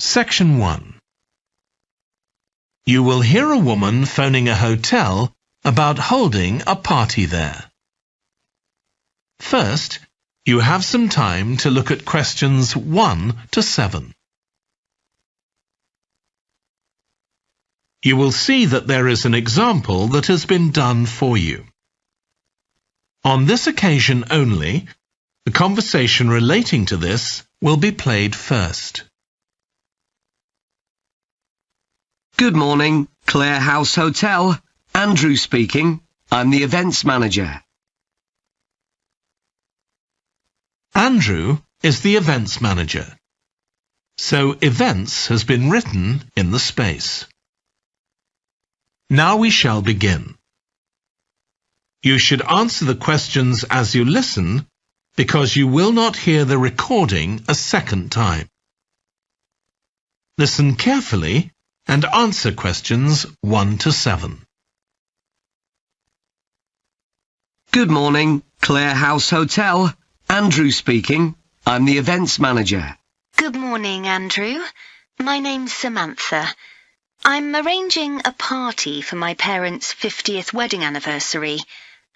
Section 1. You will hear a woman phoning a hotel about holding a party there. First, you have some time to look at questions 1 to 7. You will see that there is an example that has been done for you. On this occasion only, the conversation relating to this will be played first. Good morning, Clare House Hotel. Andrew speaking. I'm the events manager. Andrew is the events manager. So events has been written in the space. Now we shall begin. You should answer the questions as you listen, because you will not hear the recording a second time. Listen carefully and answer questions 1 to 7. Good morning, Clare House Hotel. Andrew speaking. I'm the events manager. Good morning, Andrew. My name's Samantha. I'm arranging a party for my parents' 50th wedding anniversary,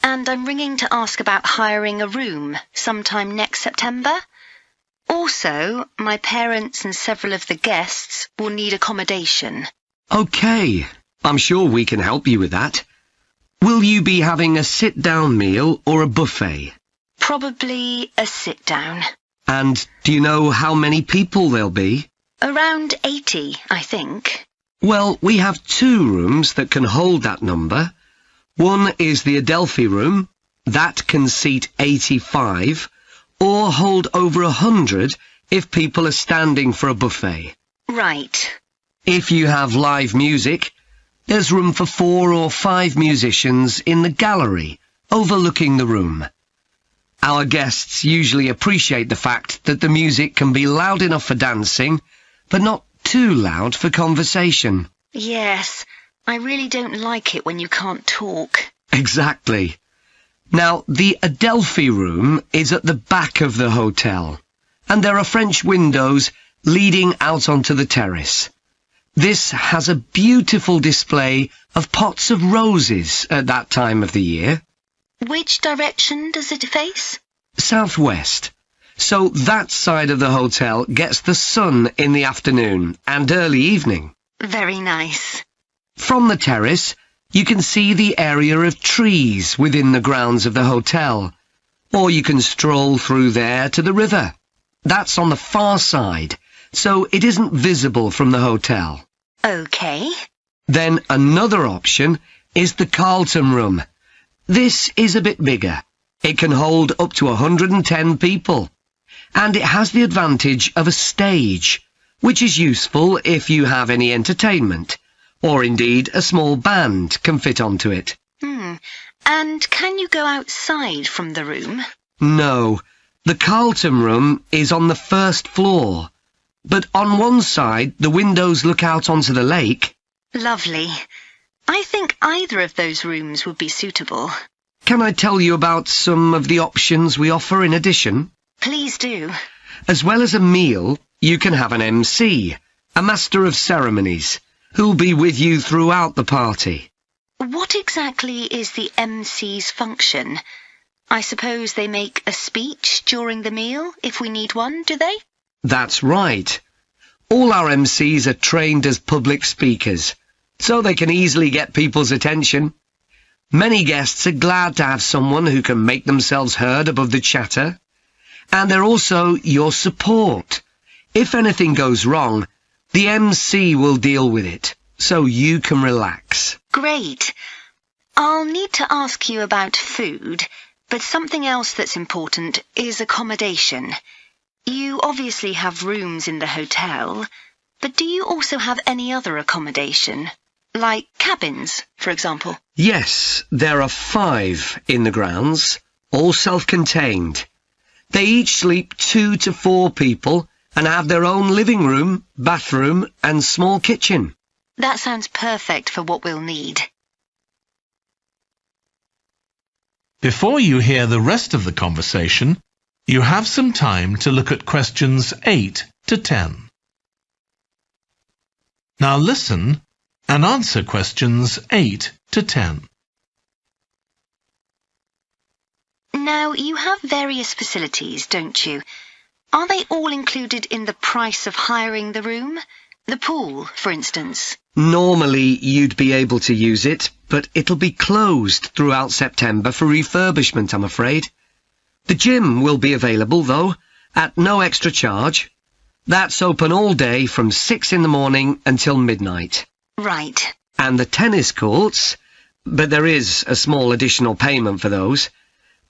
and I'm ringing to ask about hiring a room sometime next September. Also, my parents and several of the guests will need accommodation. OK, I'm sure we can help you with that. Will you be having a sit-down meal or a buffet? Probably a sit-down. And do you know how many people there'll be? Around 80, I think. Well, we have 2 rooms that can hold that number. One is the Adelphi room. That can seat 85, or hold over 100 if people are standing for a buffet. Right. If you have live music, there's room for 4 or 5 musicians in the gallery, overlooking the room. Our guests usually appreciate the fact that the music can be loud enough for dancing, but not too loud for conversation. Yes, I really don't like it when you can't talk. Exactly. Now, the Adelphi room is at the back of the hotel, and there are French windows leading out onto the terrace. This has a beautiful display of pots of roses at that time of the year. Which direction does it face? Southwest. So that side of the hotel gets the sun in the afternoon and early evening. Very nice. From the terrace, you can see the area of trees within the grounds of the hotel, or you can stroll through there to the river. That's on the far side, so it isn't visible from the hotel. OK. Then another option is the Carlton room. This is a bit bigger. It can hold up to 110 people, and it has the advantage of a stage, which is useful if you have any entertainment, or indeed a small band can fit onto it. And can you go outside from the room? No, the Carlton room is on the first floor, but on one side the windows look out onto the lake. Lovely. I think either of those rooms would be suitable. Can I tell you about some of the options we offer in addition? Please do. As well as a meal, you can have an MC, a master of ceremonies, who'll be with you throughout the party. What exactly is the MC's function? I suppose they make a speech during the meal, if we need one, do they? That's right. All our MCs are trained as public speakers, so they can easily get people's attention. Many guests are glad to have someone who can make themselves heard above the chatter. And they're also your support. If anything goes wrong, the MC will deal with it, so you can relax. Great. I'll need to ask you about food, but something else that's important is accommodation. You obviously have rooms in the hotel, but do you also have any other accommodation? Like cabins, for example? Yes, there are 5 in the grounds, all self-contained. They each sleep 2 to 4 people and have their own living room, bathroom and small kitchen. That sounds perfect for what we'll need. Before you hear the rest of the conversation, you have some time to look at questions 8 to 10. Now listen and answer questions 8 to 10. Now, you have various facilities, don't you? Are they all included in the price of hiring the room? The pool, for instance? Normally, you'd be able to use it, but it'll be closed throughout September for refurbishment, I'm afraid. The gym will be available, though, at no extra charge. That's open all day from 6 in the morning until midnight. Right. And the tennis courts, but there is a small additional payment for those.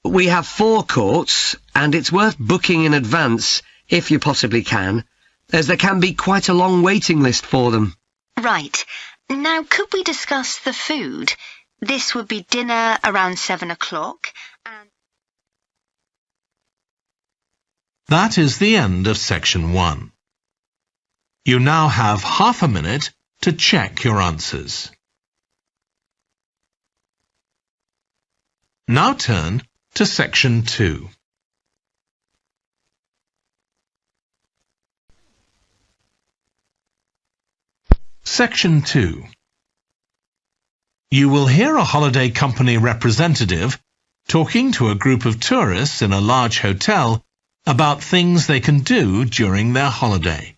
We have 4 courts, and it's worth booking in advance, if you possibly can, as there can be quite a long waiting list for them. Right. Now, could we discuss the food? This would be dinner around 7 o'clock. That is the end of section 1. You now have half a minute to check your answers. Now turn to section 2. Section 2. You will hear a holiday company representative talking to a group of tourists in a large hotel about things they can do during their holiday.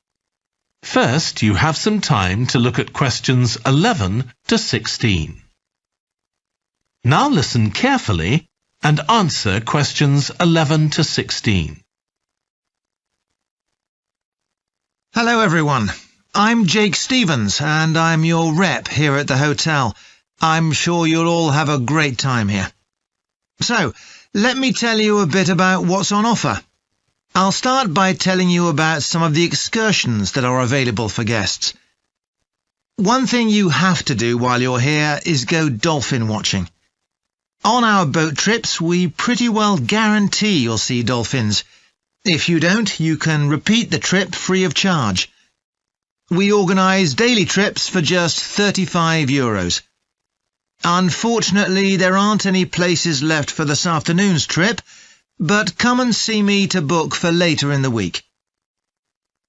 First, you have some time to look at questions 11 to 16. Now listen carefully and answer questions 11 to 16. Hello everyone. I'm Jake Stevens and I'm your rep here at the hotel. I'm sure you'll all have a great time here. So, let me tell you a bit about what's on offer. I'll start by telling you about some of the excursions that are available for guests. One thing you have to do while you're here is go dolphin watching. On our boat trips, we pretty well guarantee you'll see dolphins. If you don't, you can repeat the trip free of charge. We organise daily trips for just €35. Unfortunately, there aren't any places left for this afternoon's trip, but come and see me to book for later in the week.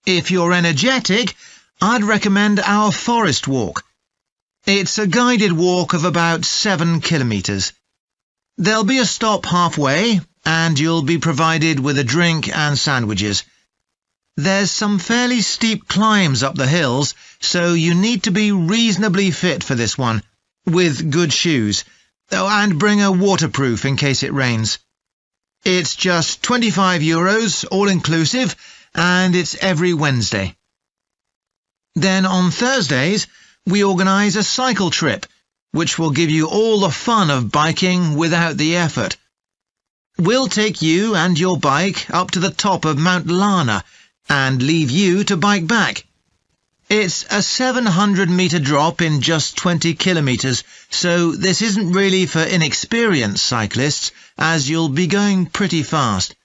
If you're energetic, I'd recommend our forest walk. It's a guided walk of about 7 kilometres. There'll be a stop halfway, and you'll be provided with a drink and sandwiches. There's some fairly steep climbs up the hills, so you need to be reasonably fit for this one, with good shoes. Oh, and bring a waterproof in case it rains. It's just €25, all-inclusive, and it's every Wednesday. Then on Thursdays, we organise a cycle trip, which will give you all the fun of biking without the effort. We'll take you and your bike up to the top of Mount Lana and leave you to bike back. It's a 700-metre drop in just 20 kilometres, so this isn't really for inexperienced cyclists, as you'll be going pretty fast.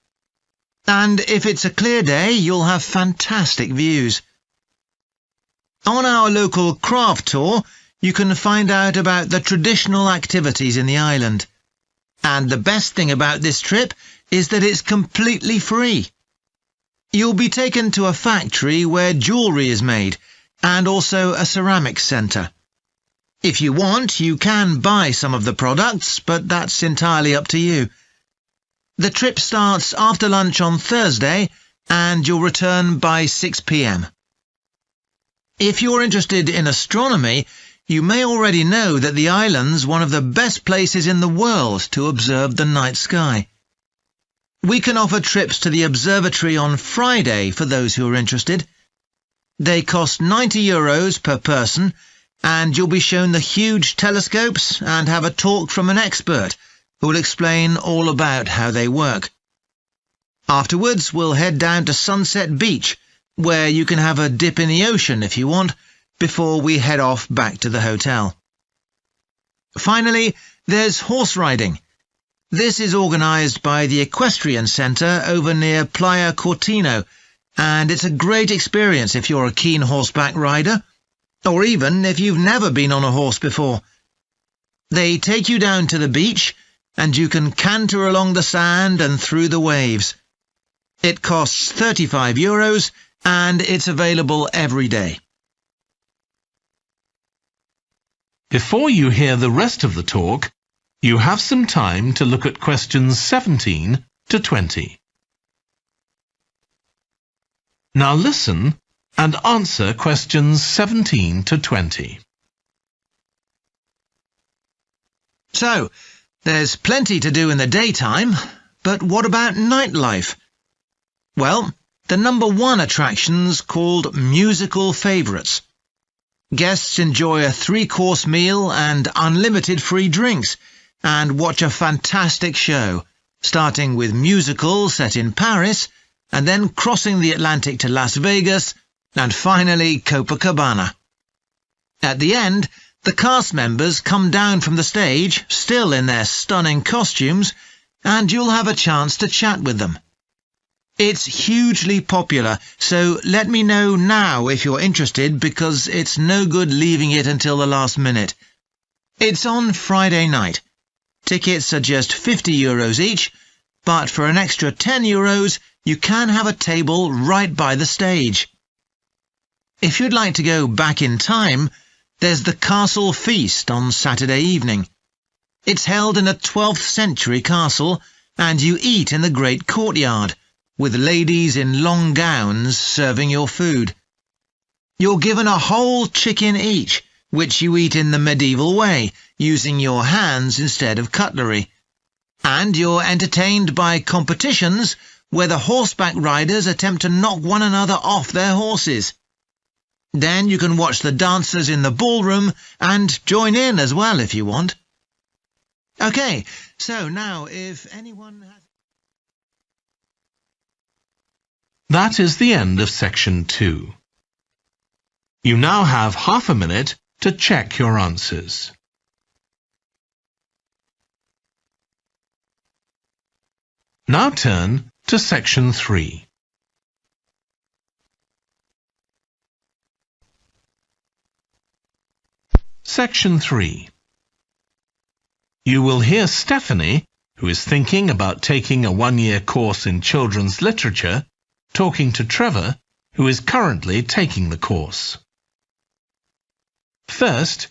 And if it's a clear day, you'll have fantastic views. On our local craft tour, you can find out about the traditional activities in the island. And the best thing about this trip is that it's completely free. You'll be taken to a factory where jewellery is made, and also a ceramics centre. If you want, you can buy some of the products, but that's entirely up to you. The trip starts after lunch on Thursday, and you'll return by 6 p.m. If you're interested in astronomy, you may already know that the island's one of the best places in the world to observe the night sky. We can offer trips to the observatory on Friday for those who are interested. They cost €90 per person, and you'll be shown the huge telescopes and have a talk from an expert who will explain all about how they work. Afterwards, we'll head down to Sunset Beach, where you can have a dip in the ocean if you want, before we head off back to the hotel. Finally, there's horse riding. This is organised by the Equestrian Centre over near Playa Cortino, and it's a great experience if you're a keen horseback rider, or even if you've never been on a horse before. They take you down to the beach, and you can canter along the sand and through the waves. It costs €35, and it's available every day. Before you hear the rest of the talk, you have some time to look at questions 17 to 20. Now listen and answer questions 17 to 20. So, there's plenty to do in the daytime, but what about nightlife? Well, the number one attraction's called musical favourites. Guests enjoy a 3-course meal and unlimited free drinks, and watch a fantastic show, starting with musicals set in Paris, and then crossing the Atlantic to Las Vegas, and finally Copacabana. At the end, the cast members come down from the stage, still in their stunning costumes, and you'll have a chance to chat with them. It's hugely popular, so let me know now if you're interested, because it's no good leaving it until the last minute. It's on Friday night. Tickets are just €50 each, but for an extra €10, you can have a table right by the stage. If you'd like to go back in time, there's the Castle Feast on Saturday evening. It's held in a 12th century castle, and you eat in the great courtyard, with ladies in long gowns serving your food. You're given a whole chicken each, which you eat in the medieval way, using your hands instead of cutlery. And you're entertained by competitions where the horseback riders attempt to knock one another off their horses. Then you can watch the dancers in the ballroom and join in as well if you want. OK, so now if anyone has... That is the end of section 2. You now have half a minute to check your answers. Now turn to section 3. Section 3. You will hear Stephanie, who is thinking about taking a 1-year course in children's literature, talking to Trevor, who is currently taking the course. First,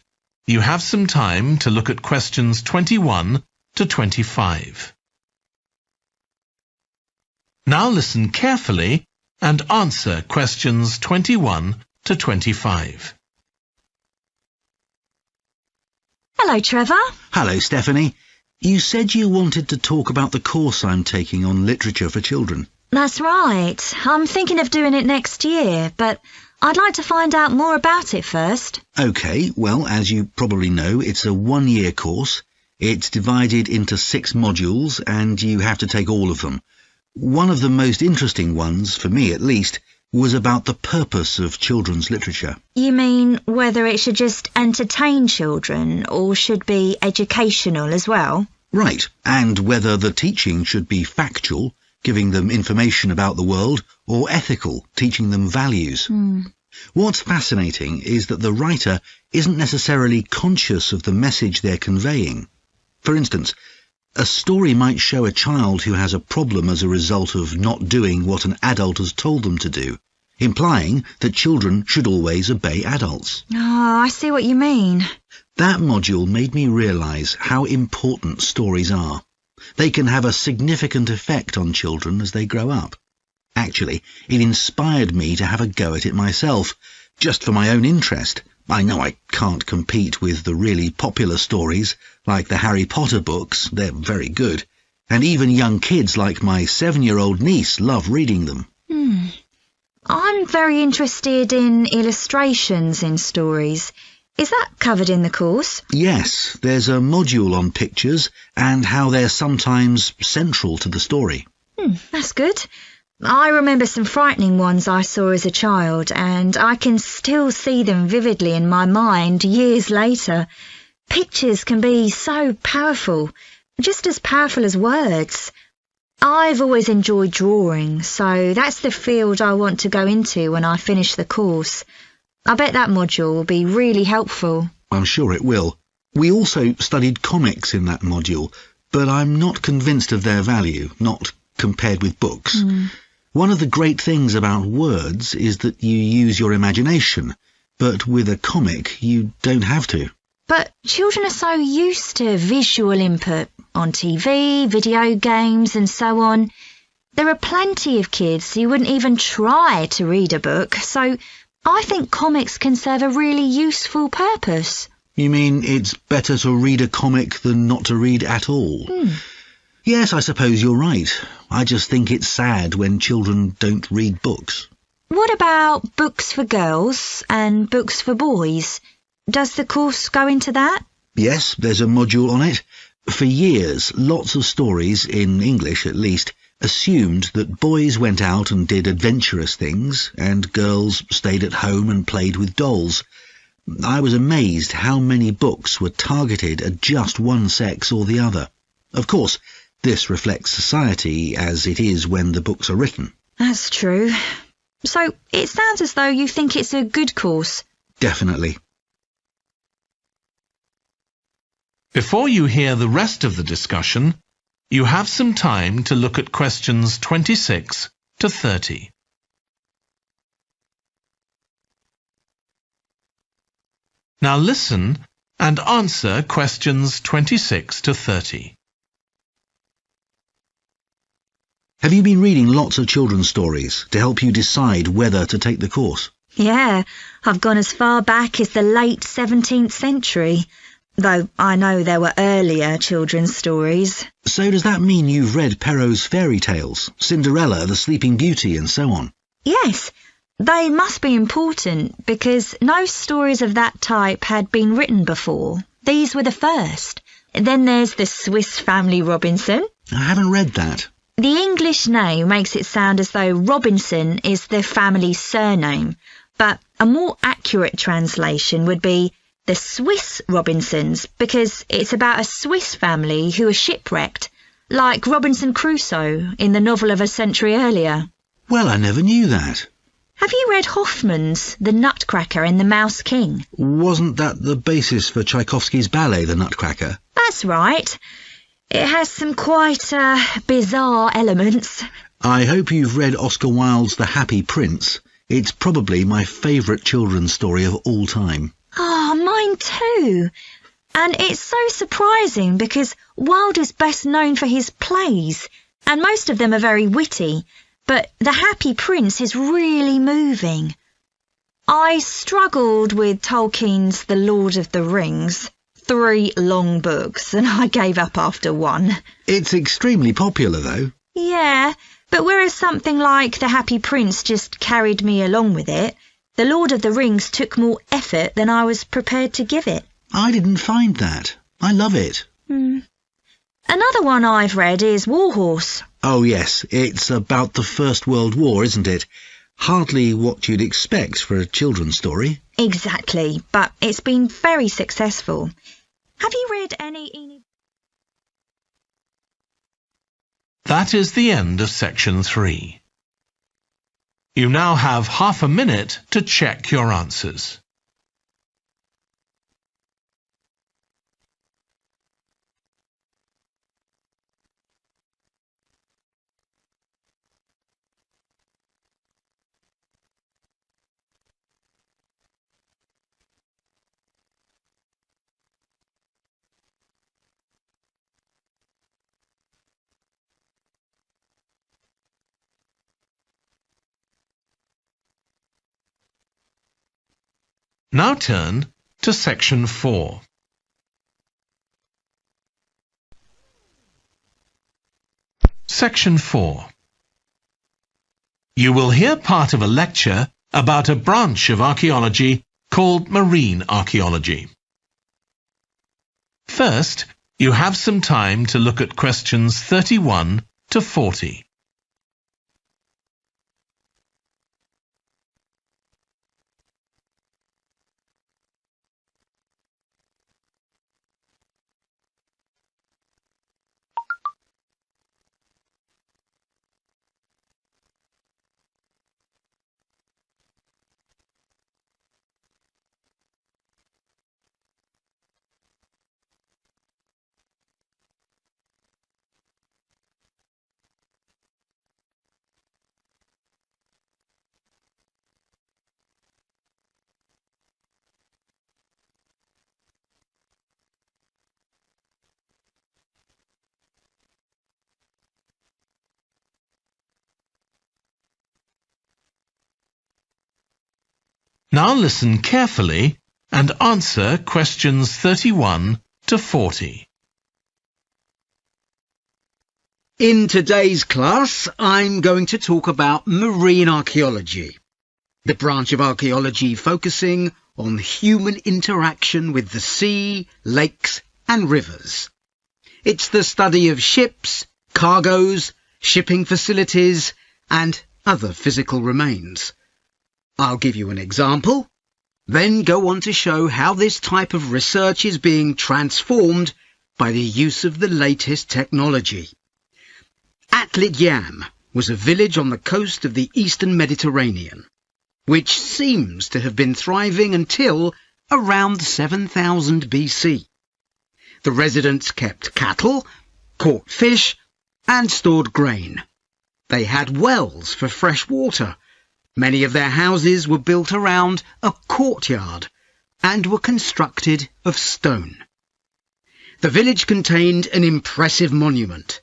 you have some time to look at questions 21 to 25. Now listen carefully and answer questions 21 to 25. Hello, Trevor. Hello, Stephanie. You said you wanted to talk about the course I'm taking on literature for children. That's right. I'm thinking of doing it next year, but I'd like to find out more about it first. OK, well, as you probably know, it's a 1-year course. It's divided into 6 modules, and you have to take all of them. One of the most interesting ones, for me at least, was about the purpose of children's literature. You mean whether it should just entertain children or should be educational as well? Right, and whether the teaching should be factual, giving them information about the world, or ethical, teaching them values. What's fascinating is that the writer isn't necessarily conscious of the message they're conveying. For instance, a story might show a child who has a problem as a result of not doing what an adult has told them to do, implying that children should always obey adults. Oh, I see what you mean. That module made me realise how important stories are. They can have a significant effect on children as they grow up. Actually, it inspired me to have a go at it myself, just for my own interest. I know I can't compete with the really popular stories, like the Harry Potter books. They're very good. And even young kids like my 7-year-old niece love reading them. I'm very interested in illustrations in stories. Is that covered in the course? Yes, there's a module on pictures and how they're sometimes central to the story. That's good. I remember some frightening ones I saw as a child, and I can still see them vividly in my mind years later. Pictures can be so powerful, just as powerful as words. I've always enjoyed drawing, so that's the field I want to go into when I finish the course. I bet that module will be really helpful. I'm sure it will. We also studied comics in that module, but I'm not convinced of their value, not compared with books. One of the great things about words is that you use your imagination, but with a comic you don't have to. But children are so used to visual input on TV, video games and so on. There are plenty of kids who wouldn't even try to read a book, so I think comics can serve a really useful purpose. You mean it's better to read a comic than not to read at all? Yes, I suppose you're right. I just think it's sad when children don't read books. What about books for girls and books for boys? Does the course go into that? Yes, there's a module on it. For years, lots of stories, in English at least, assumed that boys went out and did adventurous things, and girls stayed at home and played with dolls. I was amazed how many books were targeted at just one sex or the other. Of course, this reflects society as it is when the books are written. That's true. So it sounds as though you think it's a good course. Definitely. Before you hear the rest of the discussion, you have some time to look at questions 26 to 30. Now listen and answer questions 26 to 30. Have you been reading lots of children's stories to help you decide whether to take the course? Yeah, I've gone as far back as the late 17th century, though I know there were earlier children's stories. So does that mean you've read Perrault's fairy tales, Cinderella, the Sleeping Beauty and so on? Yes, they must be important because no stories of that type had been written before. These were the first. Then there's the Swiss Family Robinson. I haven't read that. The English name makes it sound as though Robinson is the family's surname, but a more accurate translation would be the Swiss Robinsons, because it's about a Swiss family who are shipwrecked, like Robinson Crusoe in the novel of a century earlier. Well, I never knew that. Have you read Hoffmann's The Nutcracker and the Mouse King? Wasn't that the basis for Tchaikovsky's ballet, The Nutcracker? That's right. It has some quite bizarre elements. I hope you've read Oscar Wilde's The Happy Prince. It's probably my favourite children's story of all time. Oh, mine too. And it's so surprising because Wilde is best known for his plays, and most of them are very witty, but The Happy Prince is really moving. I struggled with Tolkien's The Lord of the Rings. 3 long books, and I gave up after 1. It's extremely popular, though. Yeah, but whereas something like The Happy Prince just carried me along with it, The Lord of the Rings took more effort than I was prepared to give it. I didn't find that. I love it. Another one I've read is Warhorse. Oh, yes, it's about the First World War, isn't it? Hardly what you'd expect for a children's story. Exactly, but it's been very successful. Have you read any... That is the end of section 3. You now have half a minute to check your answers. Now turn to section 4. Section 4. You will hear part of a lecture about a branch of archaeology called marine archaeology. First, you have some time to look at questions 31 to 40. Now listen carefully and answer questions 31 to 40. In today's class, I'm going to talk about marine archaeology, the branch of archaeology focusing on human interaction with the sea, lakes and rivers. It's the study of ships, cargoes, shipping facilities and other physical remains. I'll give you an example, then go on to show how this type of research is being transformed by the use of the latest technology. Atlit Yam was a village on the coast of the eastern Mediterranean, which seems to have been thriving until around 7000 BC. The residents kept cattle, caught fish, and stored grain. They had wells for fresh water. Many of their houses were built around a courtyard and were constructed of stone. The village contained an impressive monument,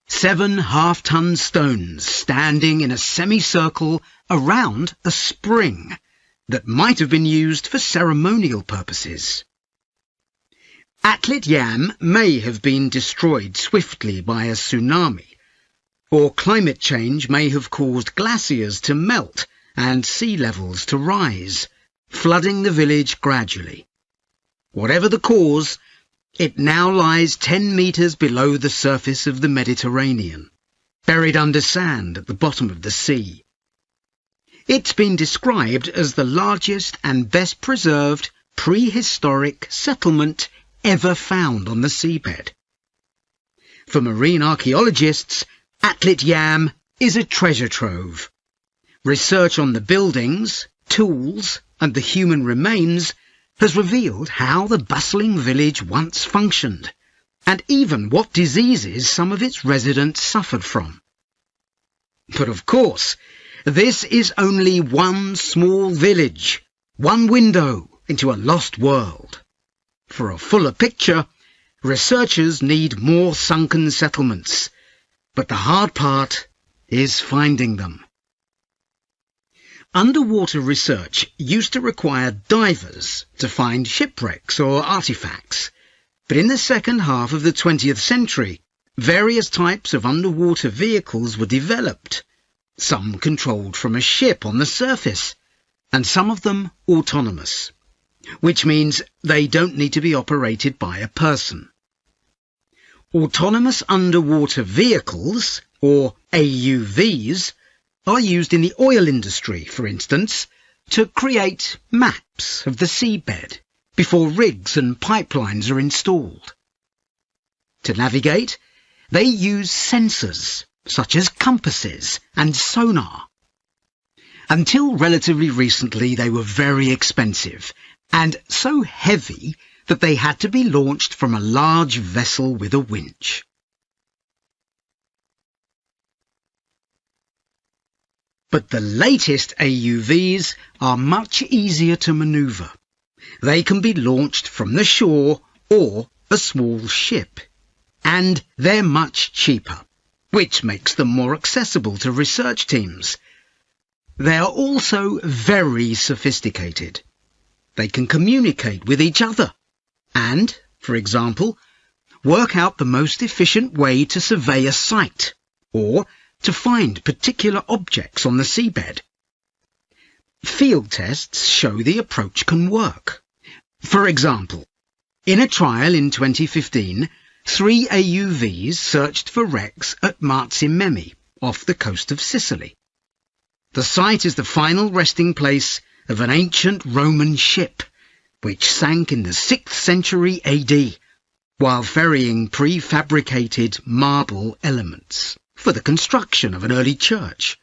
7 half-ton stones standing in a semicircle around a spring that might have been used for ceremonial purposes. Atlit Yam may have been destroyed swiftly by a tsunami, or climate change may have caused glaciers to melt and sea levels to rise, flooding the village gradually. Whatever the cause, it now lies 10 metres below the surface of the Mediterranean, buried under sand at the bottom of the sea. It's been described as the largest and best preserved prehistoric settlement ever found on the seabed. For marine archaeologists, Atlit Yam is a treasure trove. Research on the buildings, tools, and the human remains has revealed how the bustling village once functioned, and even what diseases some of its residents suffered from. But of course, this is only one small village, one window into a lost world. For a fuller picture, researchers need more sunken settlements, but the hard part is finding them. Underwater research used to require divers to find shipwrecks or artifacts, but in the second half of the 20th century, various types of underwater vehicles were developed, some controlled from a ship on the surface, and some of them autonomous, which means they don't need to be operated by a person. Autonomous underwater vehicles, or AUVs, are used in the oil industry, for instance, to create maps of the seabed before rigs and pipelines are installed. To navigate, they use sensors such as compasses and sonar. Until relatively recently, they were very expensive and so heavy that they had to be launched from a large vessel with a winch. But the latest AUVs are much easier to maneuver. They can be launched from the shore or a small ship, and they're much cheaper, which makes them more accessible to research teams. They are also very sophisticated. They can communicate with each other and, for example, work out the most efficient way to survey a site or to find particular objects on the seabed. Field tests show the approach can work. For example, in a trial in 2015, 3 AUVs searched for wrecks at Marsimemi, off the coast of Sicily. The site is the final resting place of an ancient Roman ship, which sank in the 6th century AD, while ferrying prefabricated marble elements for the construction of an early church.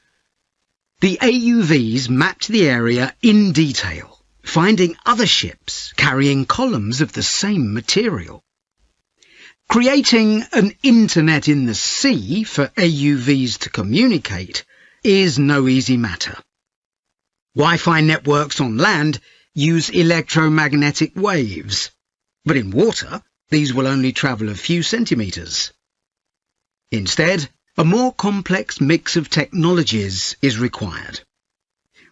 The AUVs mapped the area in detail, finding other ships carrying columns of the same material. Creating an internet in the sea for AUVs to communicate is no easy matter. Wi-Fi networks on land use electromagnetic waves, but in water these will only travel a few centimetres. Instead, a more complex mix of technologies is required.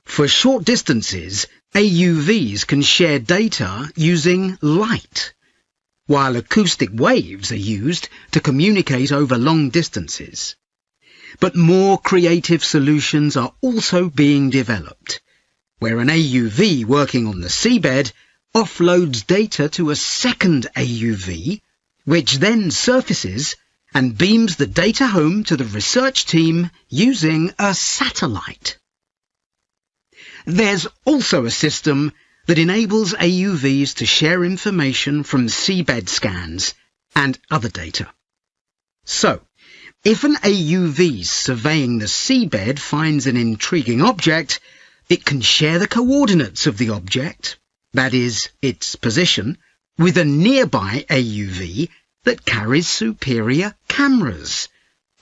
For short distances, AUVs can share data using light, while acoustic waves are used to communicate over long distances. But more creative solutions are also being developed, where an AUV working on the seabed offloads data to a second AUV, which then surfaces and beams the data home to the research team using a satellite. There's also a system that enables AUVs to share information from seabed scans and other data. So, if an AUV surveying the seabed finds an intriguing object, it can share the coordinates of the object, that is, its position, with a nearby AUV that carries superior cameras,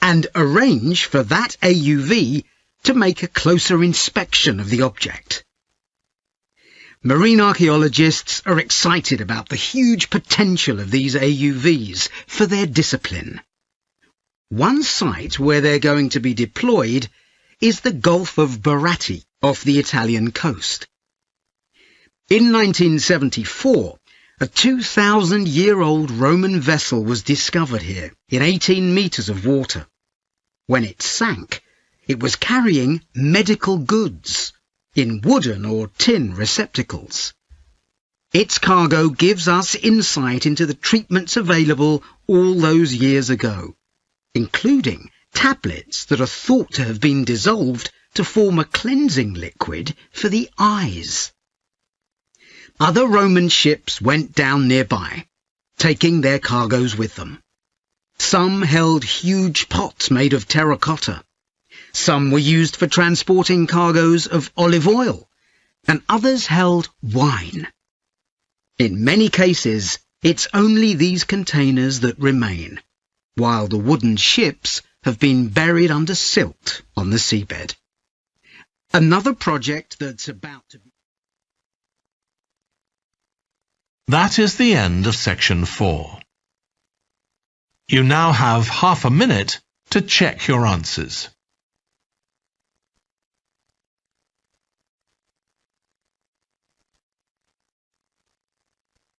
and arrange for that AUV to make a closer inspection of the object. Marine archaeologists are excited about the huge potential of these AUVs for their discipline. One site where they're going to be deployed is the Gulf of Baratti off the Italian coast. In 1974, a 2,000-year-old Roman vessel was discovered here in 18 meters of water. When it sank, it was carrying medical goods in wooden or tin receptacles. Its cargo gives us insight into the treatments available all those years ago, including tablets that are thought to have been dissolved to form a cleansing liquid for the eyes. Other Roman ships went down nearby, taking their cargoes with them. Some held huge pots made of terracotta. Some were used for transporting cargoes of olive oil, and others held wine. In many cases, it's only these containers that remain, while the wooden ships have been buried under silt on the seabed. Another project that's about to be... That is the end of section 4. You now have half a minute to check your answers.